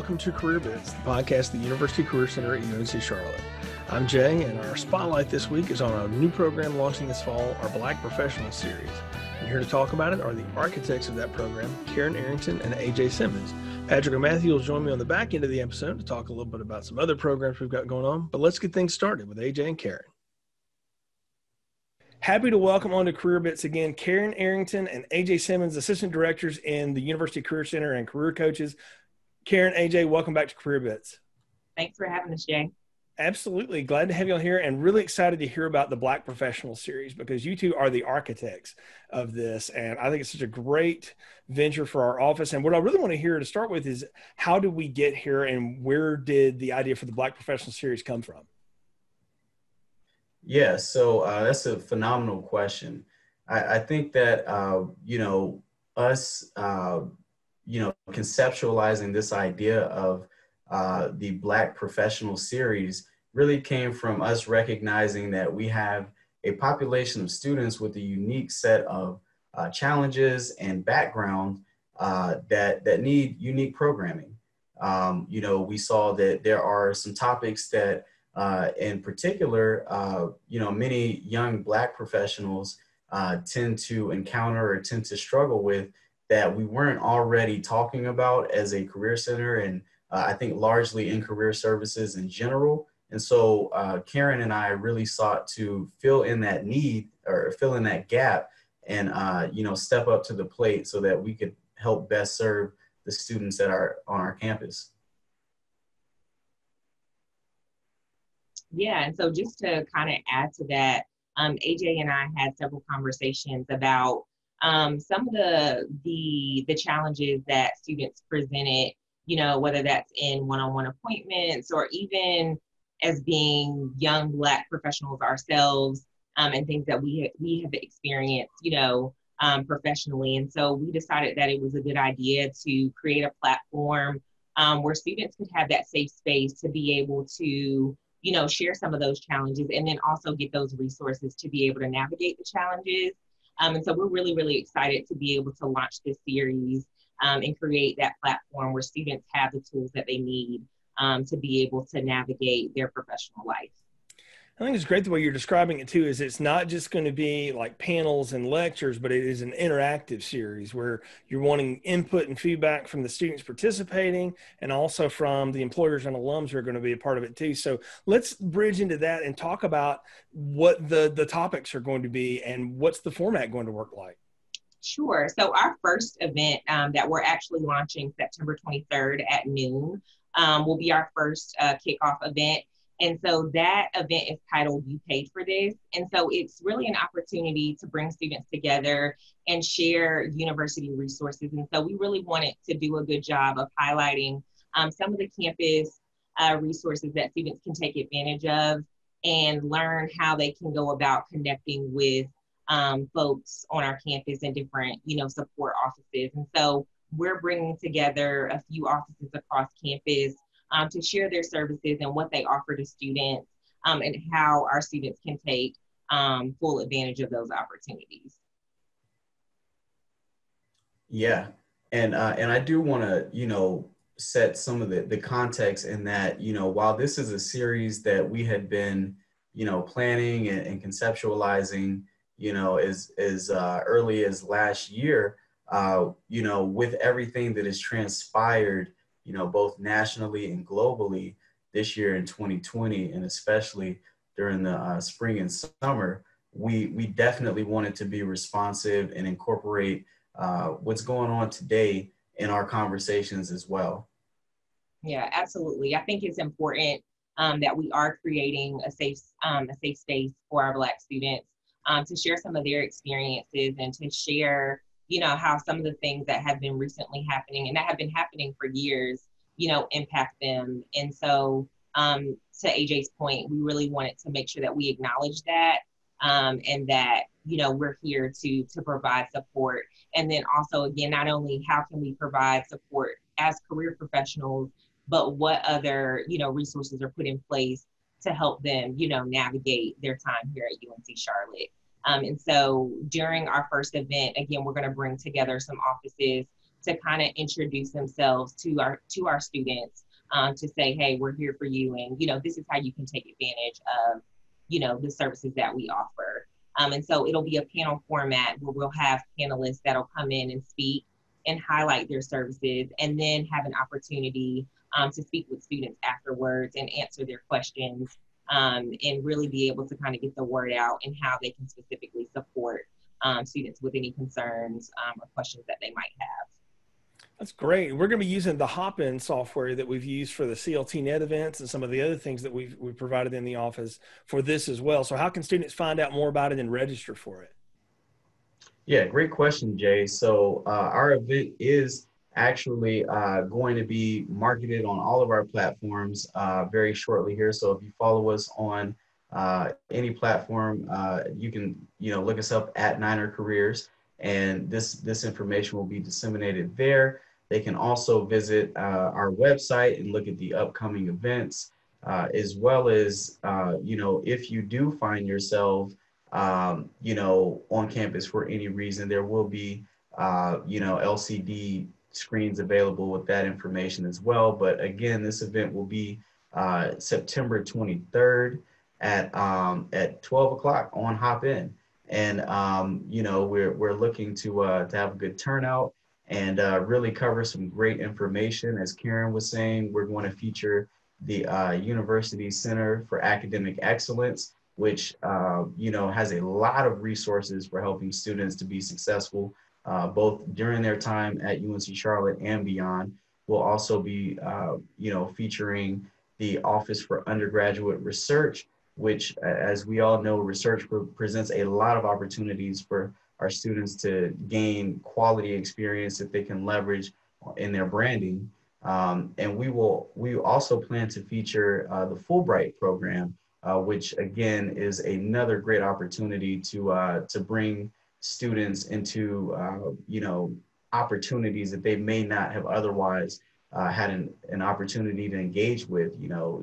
welcome to Career Bits, the podcast at the University Career Center at UNC Charlotte. I'm Jay, and our spotlight this week is on a new program launching this fall, our Black Professional Series. And here to talk about it are the architects of that program, Karen Arrington and AJ Simmons. Patrick and Matthew will join me on the back end of the episode to talk a little bit about some other programs we've got going on, but let's get things started with AJ and Karen. Happy to welcome on to Career Bits again, Karen Arrington and AJ Simmons, Assistant Directors in the University Career Center and Career Coaches. Karen, AJ, welcome back to Career Bits. Thanks for having us, Jay. Absolutely. Glad to have you on here and really excited to hear about the Black Professional Series because you two are the architects of this. And I think it's such a great venture for our office. And what I really want to hear to start with is how did we get here and where did the idea for the Black Professional Series come from? Yeah, so that's a phenomenal question. I think that, conceptualizing this idea of the Black Professional Series really came from us recognizing that we have a population of students with a unique set of challenges and background that need unique programming. We saw that there are some topics that in particular, many young Black professionals tend to encounter or tend to struggle with that we weren't already talking about as a career center and I think largely in career services in general. And so Karen and I really sought to fill in that need or fill in that gap and, step up to the plate so that we could help best serve the students that are on our campus. Yeah, and so just to kind of add to that, AJ and I had several conversations about some of the challenges that students presented, whether that's in one-on-one appointments or even as being young Black professionals ourselves, and things that we have experienced, professionally. And so we decided that it was a good idea to create a platform where students could have that safe space to be able to share some of those challenges and then also get those resources to be able to navigate the challenges. And so we're really, really excited to be able to launch this series and create that platform where students have the tools that they need to be able to navigate their professional life. I think it's great the way you're describing it too, is it's not just going to be like panels and lectures, but it is an interactive series where you're wanting input and feedback from the students participating and also from the employers and alums who are going to be a part of it too. So let's bridge into that and talk about what the topics are going to be and what's the format going to work like. Sure. So our first event that we're actually launching September 23rd at noon will be our first kickoff event. And so that event is titled You Paid for This. And so it's really an opportunity to bring students together and share university resources. And so we really wanted to do a good job of highlighting some of the campus resources that students can take advantage of and learn how they can go about connecting with folks on our campus and different, support offices. And so we're bringing together a few offices across campus to share their services and what they offer to students and how our students can take full advantage of those opportunities. Yeah, and I do want to, set some of the context in that, while this is a series that we had been, planning and conceptualizing, as early as last year, with everything that has transpired, both nationally and globally this year in 2020, and especially during the spring and summer, we definitely wanted to be responsive and incorporate what's going on today in our conversations as well. Yeah, absolutely. I think it's important that we are creating a safe space for our Black students to share some of their experiences and to share how some of the things that have been recently happening and that have been happening for years, impact them. And so to AJ's point, we really wanted to make sure that we acknowledge that and that, we're here to provide support. And then also, again, not only how can we provide support as career professionals, but what other, resources are put in place to help them, navigate their time here at UNC Charlotte. And so during our first event, again, we're going to bring together some offices to kind of introduce themselves to our students, to say, hey, we're here for you, and this is how you can take advantage of the services that we offer. And so it'll be a panel format where we'll have panelists that'll come in and speak and highlight their services, and then have an opportunity to speak with students afterwards and answer their questions, and really be able to kind of get the word out and how they can specifically support students with any concerns or questions that they might have. That's great. We're going to be using the Hopin software that we've used for the CLTNet events and some of the other things that we've provided in the office for this as well. So how can students find out more about it and register for it? Yeah, great question, Jay. So our event is actually going to be marketed on all of our platforms very shortly here. So if you follow us on any platform, you can look us up at Niner Careers, and this information will be disseminated there. They can also visit our website and look at the upcoming events, as well as if you do find yourself on campus for any reason, there will be LCD screens available with that information as well. But again, this event will be September 23rd at 12 o'clock on Hopin. And, we're looking to have a good turnout and really cover some great information. As Karen was saying, we're going to feature the University Center for Academic Excellence, which, has a lot of resources for helping students to be successful, both during their time at UNC Charlotte and beyond. We'll also be, featuring the Office for Undergraduate Research, which, as we all know, research presents a lot of opportunities for our students to gain quality experience that they can leverage in their branding. And we also plan to feature the Fulbright program, which again is another great opportunity to bring students into opportunities that they may not have otherwise had an opportunity to engage with,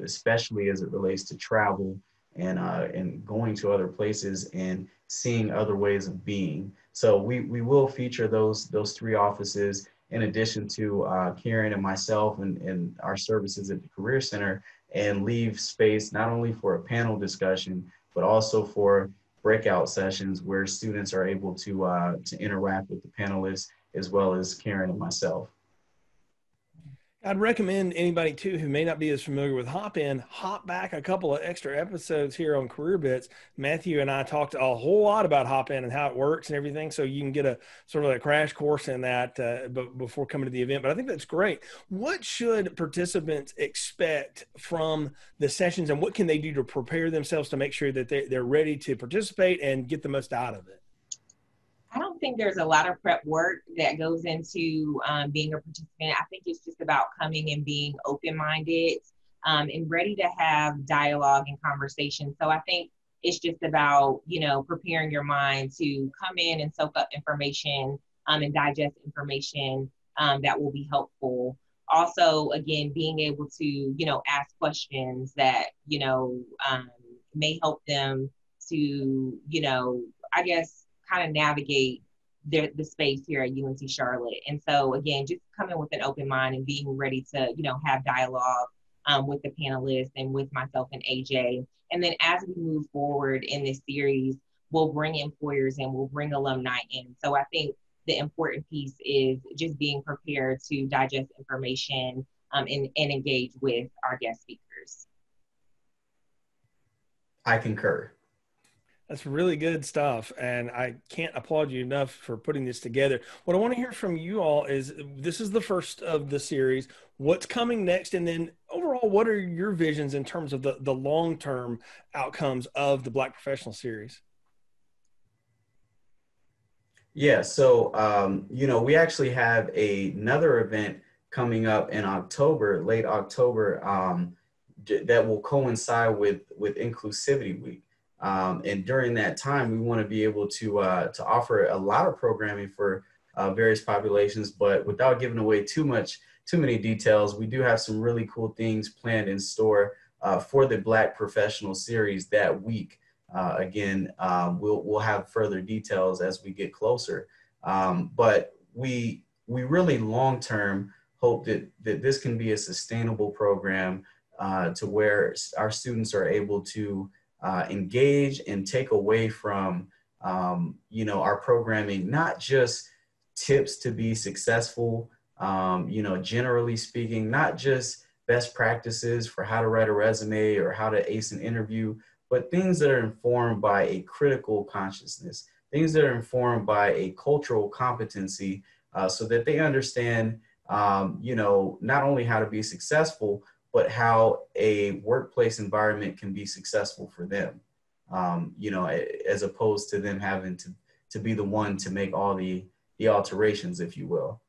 especially as it relates to travel and going to other places and seeing other ways of being. So we will feature those three offices in addition to Karen and myself and our services at the Career Center, and leave space not only for a panel discussion, but also for breakout sessions where students are able to interact with the panelists as well as Karen and myself. I'd recommend anybody too who may not be as familiar with Hopin, hop back a couple of extra episodes here on Career Bits. Matthew and I talked a whole lot about Hopin and how it works and everything, so you can get a sort of a crash course in that before coming to the event. But I think that's great. What should participants expect from the sessions, and what can they do to prepare themselves to make sure that they're ready to participate and get the most out of it? I don't think there's a lot of prep work that goes into being a participant. I think it's just about coming and being open-minded and ready to have dialogue and conversation. So I think it's just about, preparing your mind to come in and soak up information and digest information that will be helpful. Also, again, being able to, ask questions that, may help them to, I guess, kind of navigate the space here at UNC Charlotte. And so again, just coming with an open mind and being ready to, have dialogue with the panelists and with myself and AJ. And then as we move forward in this series, we'll bring employers and we'll bring alumni in. So I think the important piece is just being prepared to digest information and engage with our guest speakers. I concur. That's really good stuff, and I can't applaud you enough for putting this together. What I want to hear from you all is, this is the first of the series. What's coming next? And then overall, what are your visions in terms of the long-term outcomes of the Black Professional Series? Yeah, so, we actually have another event coming up in October, late October, that will coincide with Inclusivity Week. And during that time, we want to be able to offer a lot of programming for various populations, but without giving away too many details, we do have some really cool things planned in store for the Black Professional Series that week. Again, we'll have further details as we get closer. But we we really long-term hope that this can be a sustainable program to where our students are able to engage and take away from, our programming, not just tips to be successful, generally speaking, not just best practices for how to write a resume or how to ace an interview, but things that are informed by a critical consciousness, things that are informed by a cultural competency, so that they understand, not only how to be successful, but how a workplace environment can be successful for them, as opposed to them having to be the one to make all the alterations, if you will.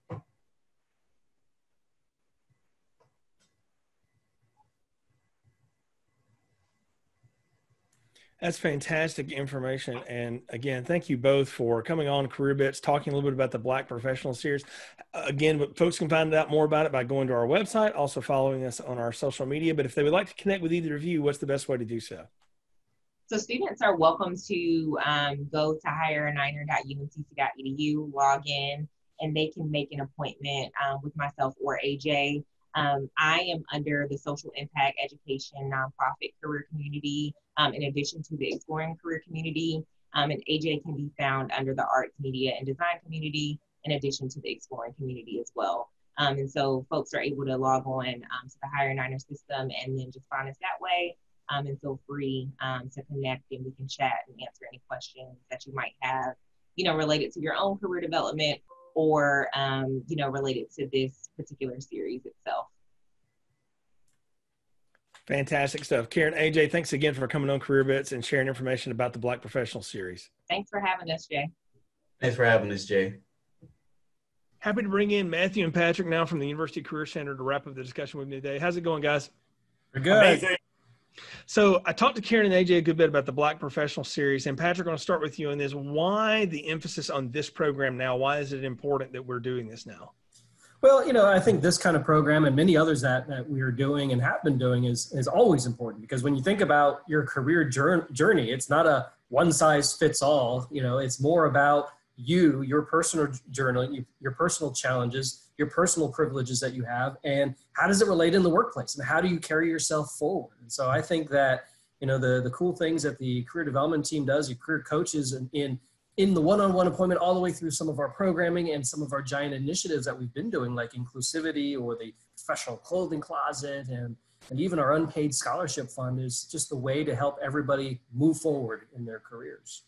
That's fantastic information. And again, thank you both for coming on Career Bits, talking a little bit about the Black Professional Series. Again, folks can find out more about it by going to our website, also following us on our social media. But if they would like to connect with either of you, what's the best way to do so? So students are welcome to go to higher9er.uncc.edu, log in, and they can make an appointment with myself or AJ. I am under the Social Impact Education Nonprofit Career Community, in addition to the Exploring Career Community, and AJ can be found under the Arts, Media, and Design Community, in addition to the Exploring Community as well. And so folks are able to log on to the Higher Niner system and then just find us that way, and feel free to connect, and we can chat and answer any questions that you might have, related to your own career development or, related to this particular series itself. Fantastic stuff. Karen, AJ, thanks again for coming on Career Bits and sharing information about the Black Professional Series. Thanks for having us, Jay. Thanks for having us, Jay. Happy to bring in Matthew and Patrick now from the University Career Center to wrap up the discussion with me today. How's it going, guys? We're good. Amazing. So I talked to Karen and AJ a good bit about the Black Professional Series, and Patrick, I'm going to start with you on this. Why the emphasis on this program now? Why is it important that we're doing this now? Well, I think this kind of program and many others that we are doing and have been doing is always important, because when you think about your career journey, it's not a one size fits all. It's more about you, your personal journey, your personal challenges, your personal privileges that you have, and how does it relate in the workplace, and how do you carry yourself forward? And so I think that, the cool things that the career development team does, your career coaches in the one-on-one appointment, all the way through some of our programming and some of our giant initiatives that we've been doing, like inclusivity or the professional clothing closet and even our unpaid scholarship fund, is just the way to help everybody move forward in their careers.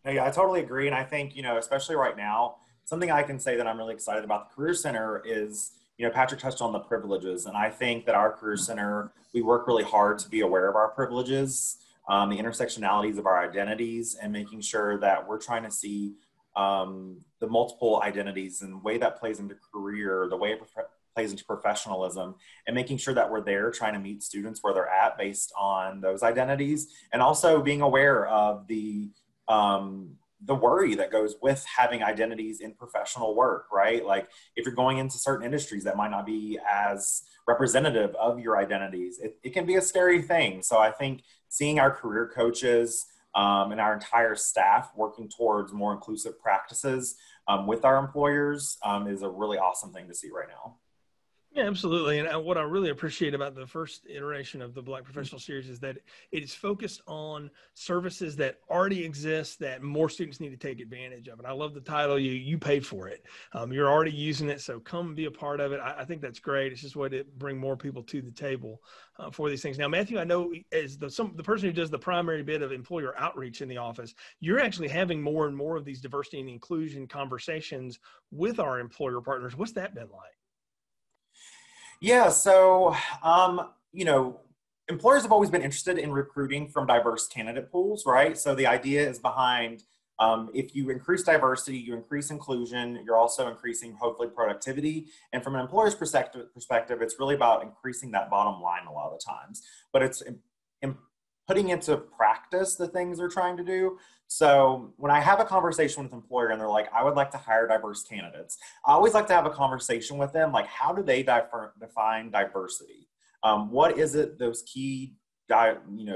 Yeah, I totally agree. And I think, especially right now, something I can say that I'm really excited about the Career Center is, Patrick touched on the privileges. And I think that our Career Center, we work really hard to be aware of our privileges, the intersectionalities of our identities, and making sure that we're trying to see the multiple identities and the way that plays into career, the way it plays into professionalism, and making sure that we're there trying to meet students where they're at based on those identities, and also being aware of the worry that goes with having identities in professional work, right? Like if you're going into certain industries that might not be as representative of your identities, it can be a scary thing. So I think seeing our career coaches and our entire staff working towards more inclusive practices with our employers is a really awesome thing to see right now. Yeah, absolutely. And what I really appreciate about the first iteration of the Black Professional Series is that it is focused on services that already exist that more students need to take advantage of. And I love the title, you paid for it. You're already using it, so come be a part of it. I think that's great. It's just a way to bring more people to the table for these things. Now, Matthew, I know as the person who does the primary bit of employer outreach in the office, you're actually having more and more of these diversity and inclusion conversations with our employer partners. What's that been like? Yeah, so, employers have always been interested in recruiting from diverse candidate pools, right? So the idea is behind, if you increase diversity, you increase inclusion, you're also increasing, hopefully, productivity. And from an employer's perspective, it's really about increasing that bottom line a lot of the times. But it's putting into practice the things they're trying to do. So when I have a conversation with an employer and they're like, I would like to hire diverse candidates, I always like to have a conversation with them, like, how do they define diversity? What is it, those key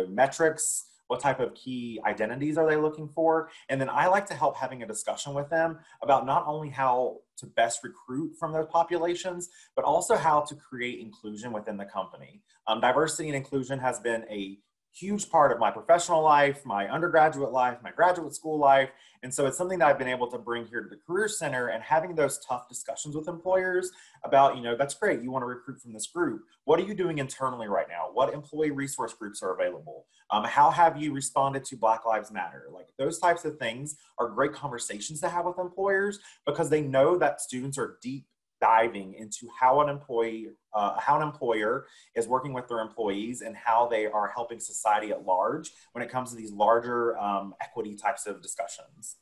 metrics What type of key identities are they looking for? And then I like to help having a discussion with them about not only how to best recruit from those populations, but also how to create inclusion within the company. Diversity and inclusion has been a huge part of my professional life, my undergraduate life, my graduate school life. And so it's something that I've been able to bring here to the Career Center, and having those tough discussions with employers about, you know, that's great, you want to recruit from this group. What are you doing internally right now? What employee resource groups are available? How have you responded to Black Lives Matter? Like, those types of things are great conversations to have with employers, because they know that students are deep diving into how an employer is working with their employees and how they are helping society at large when it comes to these larger equity types of discussions.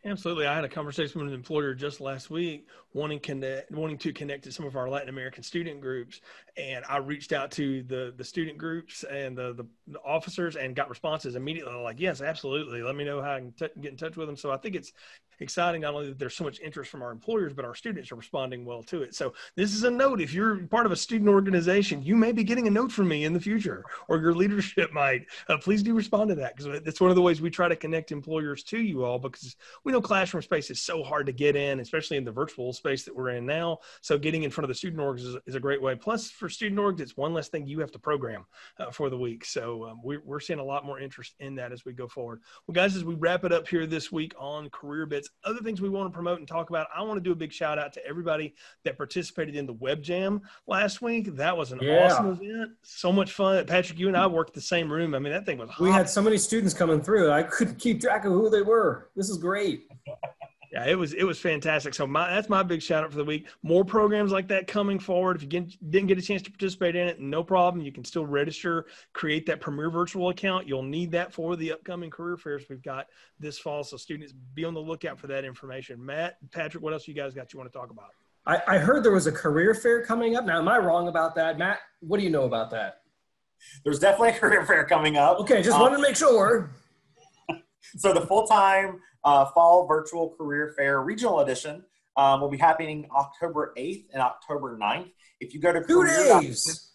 Absolutely. I had a conversation with an employer just last week wanting to connect to some of our Latin American student groups. And I reached out to the student groups and the officers and got responses immediately. Like, yes, absolutely. Let me know how I can get in touch with them. So I think it's exciting, not only that there's so much interest from our employers, but our students are responding well to it. So this is a note. If you're part of a student organization, you may be getting a note from me in the future, or your leadership might. Please do respond to that, because it's one of the ways we try to connect employers to you all, because we know classroom space is so hard to get in, especially in the virtual space that we're in now. So getting in front of the student orgs is a great way. Plus, for student orgs, it's one less thing you have to program for the week. So we're seeing a lot more interest in that as we go forward. Well, guys, as we wrap it up here this week on Career Bits, other things we want to promote and talk about, I want to do a big shout out to everybody that participated in the Web Jam last week. That was an awesome event. So much fun. Patrick, you and I worked the same room. I mean, that thing was hot. We had so many students coming through. I couldn't keep track of who they were. This is great. Yeah, it was fantastic. So that's my big shout out for the week. More programs like that coming forward. If you didn't get a chance to participate in it, no problem. You can still register, create that Premier Virtual account. You'll need that for the upcoming career fairs we've got this fall. So students, be on the lookout for that information. Matt, Patrick, what else you guys got you want to talk about? I heard there was a career fair coming up. Now, am I wrong about that? Matt, what do you know about that? There's definitely a career fair coming up. Okay, just wanted to make sure. So the full-time Fall Virtual Career Fair Regional Edition will be happening October 8th and October 9th. If you go to 2 days.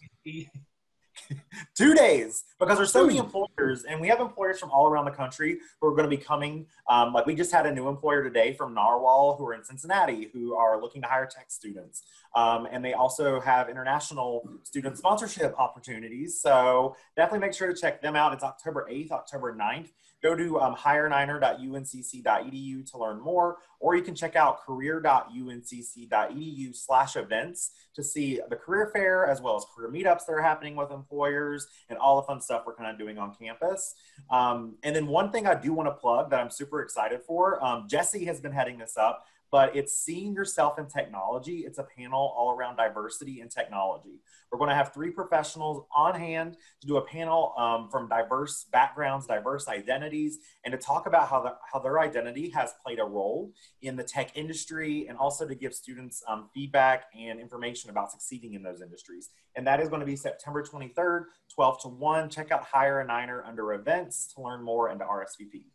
2 days, because there's so many employers, and we have employers from all around the country who are going to be coming. Like, we just had a new employer today from Narwhal who are in Cincinnati who are looking to hire tech students. And they also have international student sponsorship opportunities. So definitely make sure to check them out. It's October 8th, October 9th. Go to hireniner.uncc.edu to learn more, or you can check out career.uncc.edu/events to see the career fair, as well as career meetups that are happening with employers and all the fun stuff we're kind of doing on campus. And then one thing I do want to plug that I'm super excited for, Jesse has been heading this up, but it's Seeing Yourself in Technology. It's a panel all around diversity and technology. We're going to have 3 professionals on hand to do a panel from diverse backgrounds, diverse identities, and to talk about how their identity has played a role in the tech industry, and also to give students feedback and information about succeeding in those industries. And that is going to be September 23rd, 12 to 1. Check out Hire a Niner under events to learn more and to RSVP.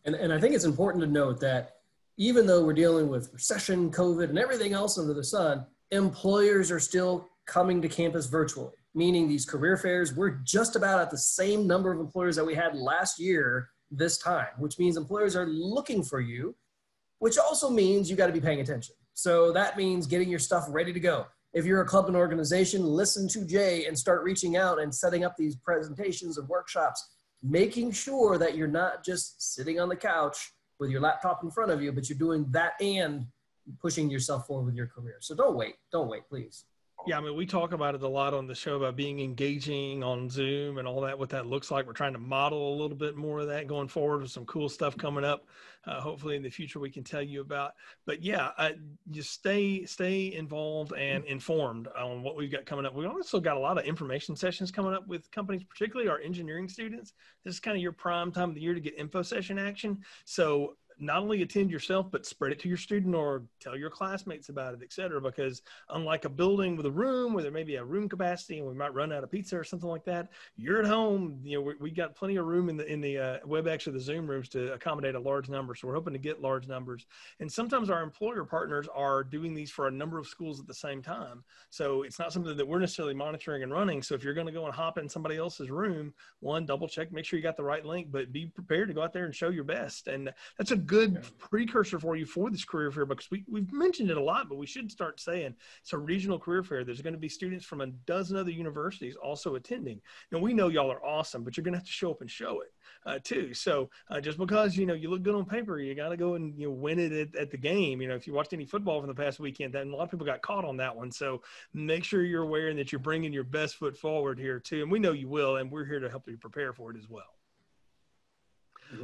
And I think it's important to note that even though we're dealing with recession, COVID, and everything else under the sun, employers are still coming to campus virtually, meaning these career fairs, we're just about at the same number of employers that we had last year this time, which means employers are looking for you, which also means you got to be paying attention. So that means getting your stuff ready to go. If you're a club and organization, listen to Jay and start reaching out and setting up these presentations and workshops, making sure that you're not just sitting on the couch with your laptop in front of you, but you're doing that and pushing yourself forward with your career. So don't wait, please. Yeah, I mean, we talk about it a lot on the show about being engaging on Zoom and all that, what that looks like. We're trying to model a little bit more of that going forward with some cool stuff coming up. Hopefully in the future we can tell you about. But yeah, just stay involved and informed on what we've got coming up. We've also got a lot of information sessions coming up with companies, particularly our engineering students. This is kind of your prime time of the year to get info session action. So not only attend yourself, but spread it to your student or tell your classmates about it, et cetera, because unlike a building with a room where there may be a room capacity and we might run out of pizza or something like that, you're at home, we got plenty of room in the WebEx or the Zoom rooms to accommodate a large number. So we're hoping to get large numbers. And sometimes our employer partners are doing these for a number of schools at the same time. So it's not something that we're necessarily monitoring and running. So if you're going to go and hop in somebody else's room, one, double check, make sure you got the right link, but be prepared to go out there and show your best. And that's a good precursor for you for this career fair, because we've mentioned it a lot, but we should start saying it's a regional career fair. There's going to be students from a dozen other universities also attending. And we know y'all are awesome, but you're going to have to show up and show it too. So just because, you look good on paper, you got to go and win it at the game. If you watched any football from the past weekend, then a lot of people got caught on that one. So make sure you're aware and that you're bringing your best foot forward here too. And we know you will, and we're here to help you prepare for it as well.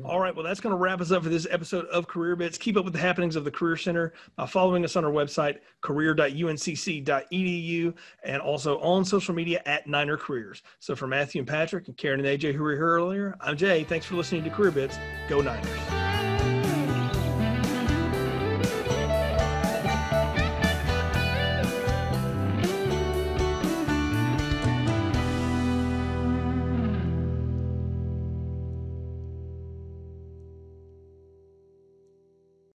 All right. Well, that's going to wrap us up for this episode of Career Bits. Keep up with the happenings of the Career Center by following us on our website, career.uncc.edu, and also on social media at Niner Careers. So for Matthew and Patrick and Karen and AJ, who were here earlier, I'm Jay. Thanks for listening to Career Bits. Go Niners.